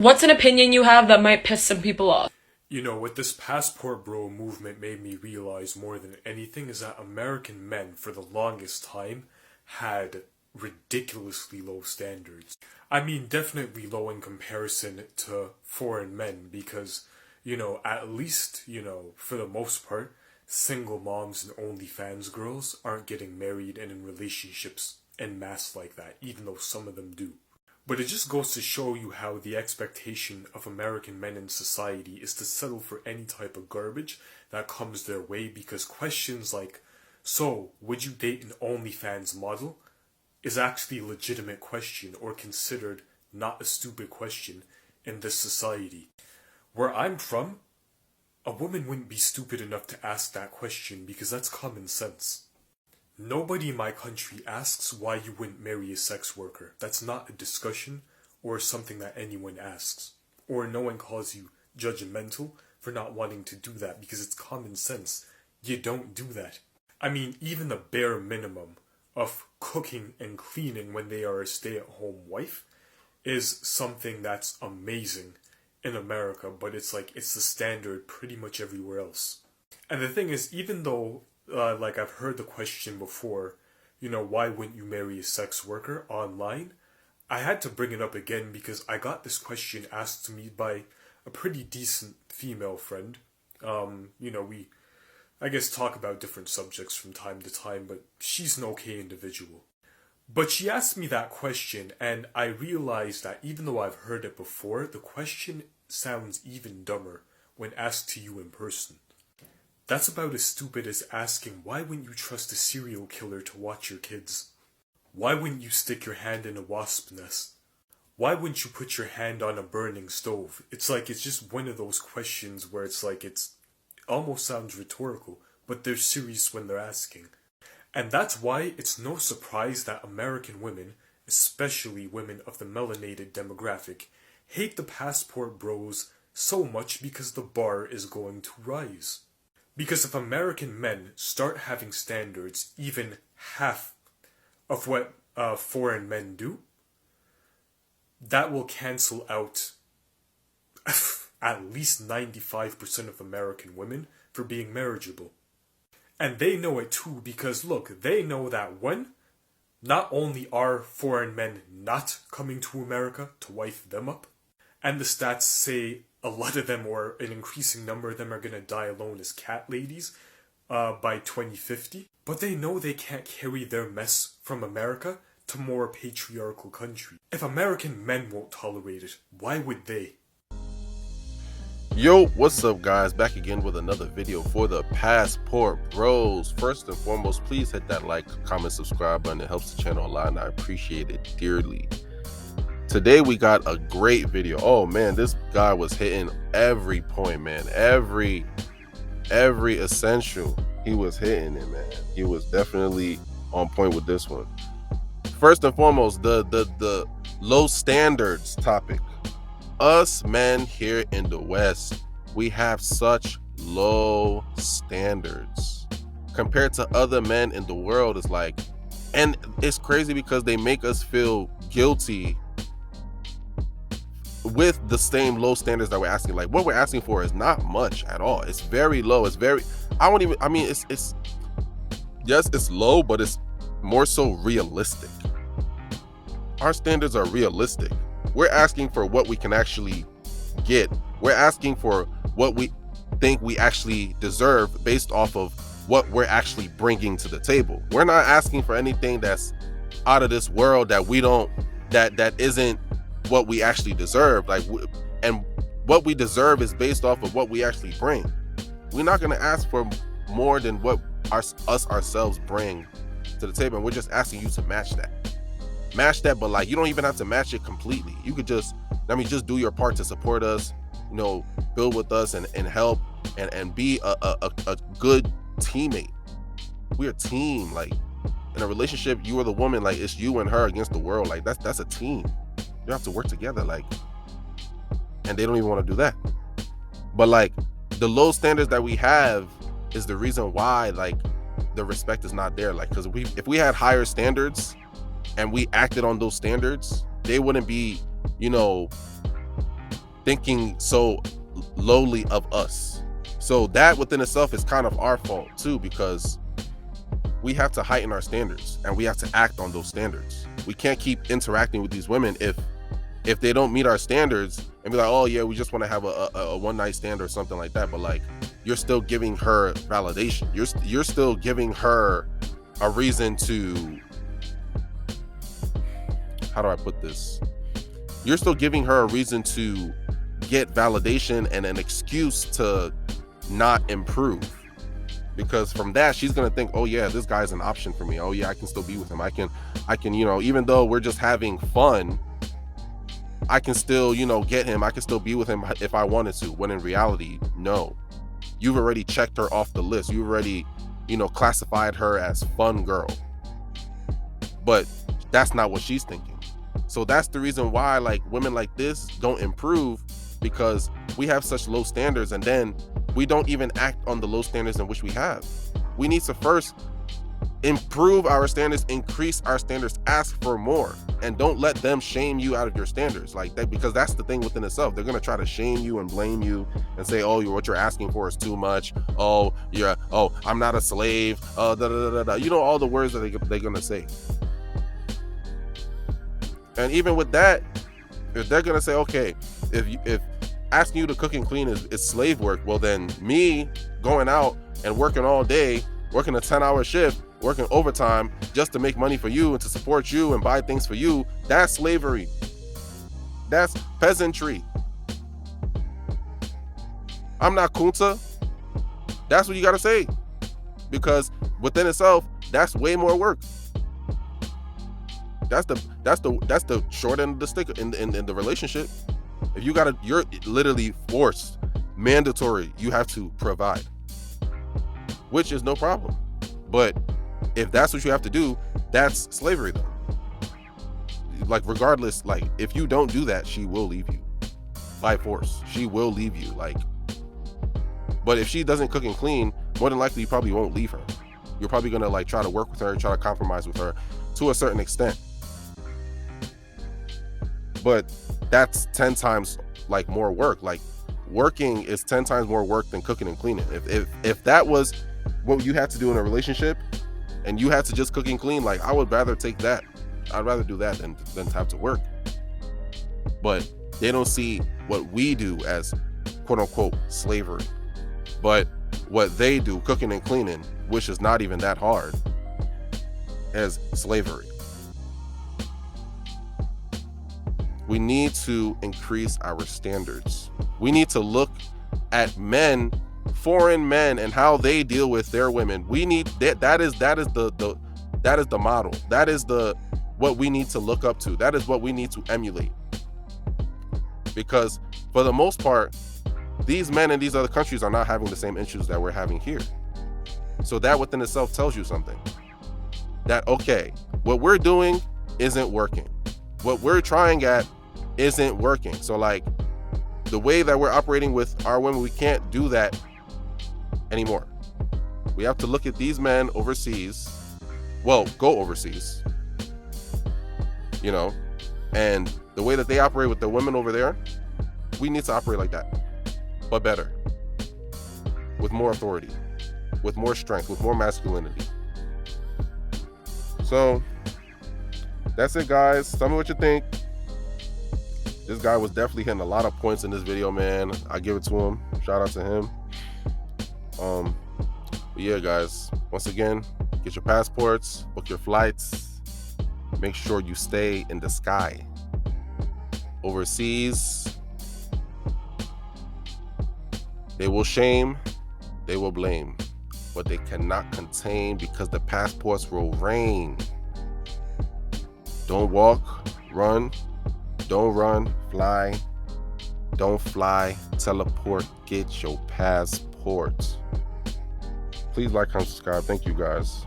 What's an opinion you have that might piss some people off? You know, what this passport bro movement made me realize more than anything is that American men, for the longest time, had ridiculously low standards. I mean, definitely low in comparison to foreign men because, at least, for the most part, single moms and OnlyFans girls aren't getting married and in relationships en masse like that, even though some of them do. But it just goes to show you how the expectation of American men in society is to settle for any type of garbage that comes their way, because questions like, so, would you date an OnlyFans model? Is actually a legitimate question or considered not a stupid question in this society. Where I'm from, a woman wouldn't be stupid enough to ask that question because that's common sense. Nobody in my country asks why you wouldn't marry a sex worker. That's not a discussion or something that anyone asks. Or no one calls you judgmental for not wanting to do that because it's common sense. You don't do that. I mean, even the bare minimum of cooking and cleaning when they are a stay-at-home wife is something that's amazing in America, but it's the standard pretty much everywhere else. And the thing is, even though I've heard the question before, why wouldn't you marry a sex worker online? I had to bring it up again because I got this question asked to me by a pretty decent female friend. We, I guess, talk about different subjects from time to time, but she's an okay individual. But she asked me that question, and I realized that even though I've heard it before, the question sounds even dumber when asked to you in person. That's about as stupid as asking, why wouldn't you trust a serial killer to watch your kids? Why wouldn't you stick your hand in a wasp nest? Why wouldn't you put your hand on a burning stove? It's just one of those questions where it almost sounds rhetorical, but they're serious when they're asking. And that's why it's no surprise that American women, especially women of the melanated demographic, hate the passport bros so much because the bar is going to rise. Because if American men start having standards even half of what foreign men do, that will cancel out at least 95% of American women for being marriageable. And they know it too because, look, they know that not only are foreign men not coming to America to wife them up, and the stats say a lot of them, or an increasing number of them, are going to die alone as cat ladies by 2050. But they know they can't carry their mess from America to more patriarchal country. If American men won't tolerate it, why would they? Yo, what's up guys? Back again with another video for the Passport Bros. First and foremost, please hit that like, comment, subscribe button. It helps the channel a lot and I appreciate it dearly. Today we got a great video. Oh man, this guy was hitting every point, man. Every essential, he was hitting it, man. He was definitely on point with this one. First and foremost, the low standards topic. Us men here in the West, we have such low standards compared to other men in the world. And it's crazy because they make us feel guilty with the same low standards that we're asking. Like, what we're asking for is not much at all. It's very low. It's yes, it's low, but it's more so realistic. Our standards are realistic. We're asking for what we can actually get. We're asking for what we think we actually deserve based off of what we're actually bringing to the table. We're not asking for anything that's out of this world that isn't what we actually deserve. And what we deserve is based off of what we actually bring. We're not going to ask for more than what us ourselves bring to the table. And we're just asking you to match that, but you don't even have to match it completely. You could just do your part to support us, build with us and help and be a good teammate. We're a team. In a relationship, you are the woman, it's you and her against the world. That's a team. You have to work together, and they don't even want to do that. But the low standards that we have is the reason why the respect is not there. Because if we had higher standards and we acted on those standards, they wouldn't be thinking so lowly of us. So that within itself is kind of our fault too, because we have to heighten our standards and we have to act on those standards. We can't keep interacting with these women if they don't meet our standards and be like, oh yeah, we just want to have a one night stand or something like that. But like, you're still giving her validation. You're still giving her a reason to, how do I put this? You're still giving her a reason to get validation and an excuse to not improve. Because from that, she's gonna think, oh yeah, this guy's an option for me. Oh yeah, I can still be with him. I can, you know, even though we're just having fun, I can still, you know, get him. I can still be with him if I wanted to. When in reality, no. You've already checked her off the list. You've already, you know, classified her as fun girl. But that's not what she's thinking. So that's the reason why, like, women like this don't improve, because we have such low standards, and then we don't even act on the low standards in which we have. We need to first improve our standards, increase our standards, ask for more, and don't let them shame you out of your standards like that, because that's the thing within itself. They're going to try to shame you and blame you and say, oh, what you're asking for is too much. Oh, yeah. Oh, I'm not a slave. You know, all the words that they're going to say. And even with that, if they're going to say, okay, if asking you to cook and clean is slave work, well then me going out and working all day, working a 10-hour shift, working overtime just to make money for you and to support you and buy things for you, that's slavery. That's peasantry. I'm not Kunta. That's what you gotta say. Because within itself, that's way more work. That's the short end of the stick in the relationship. If you're literally forced, mandatory, you have to provide, which is no problem. But if that's what you have to do, that's slavery though. Like, regardless, like, if you don't do that, she will leave you by force. She will leave you. Like, but if she doesn't cook and clean, more than likely you probably won't leave her. You're probably gonna like try to work with her, try to compromise with her to a certain extent. But that's 10 times like more work. Like, working is 10 times more work than cooking and cleaning. If that was what you had to do in a relationship and you had to just cook and clean, like, I would rather take that. I'd rather do that than to have to work. But they don't see what we do as quote unquote slavery. But what they do, cooking and cleaning, which is not even that hard, as slavery. We need to increase our standards. We need to look at men, foreign men, and how they deal with their women. We need that is the model. That is what we need to look up to. That is what we need to emulate. Because for the most part, these men in these other countries are not having the same issues that we're having here. So that within itself tells you something. That, okay, what we're doing isn't working. What we're trying at isn't working. So like, the way that we're operating with our women, we can't do that anymore. We have to look at these men overseas. Well, go overseas, you know, and the way that they operate with the women over there, we need to operate like that, but better, with more authority, with more strength, with more masculinity. So that's it, guys. Tell me what you think. This guy was definitely hitting a lot of points in this video, man. I give it to him. Shout out to him. But yeah, guys, once again, get your passports, book your flights, make sure you stay in the sky. Overseas, they will shame, they will blame, but they cannot contain, because the passports will reign. Don't walk, run. Don't run, fly. Don't fly, teleport. Get your passport. Please like, comment, subscribe. Thank you, guys.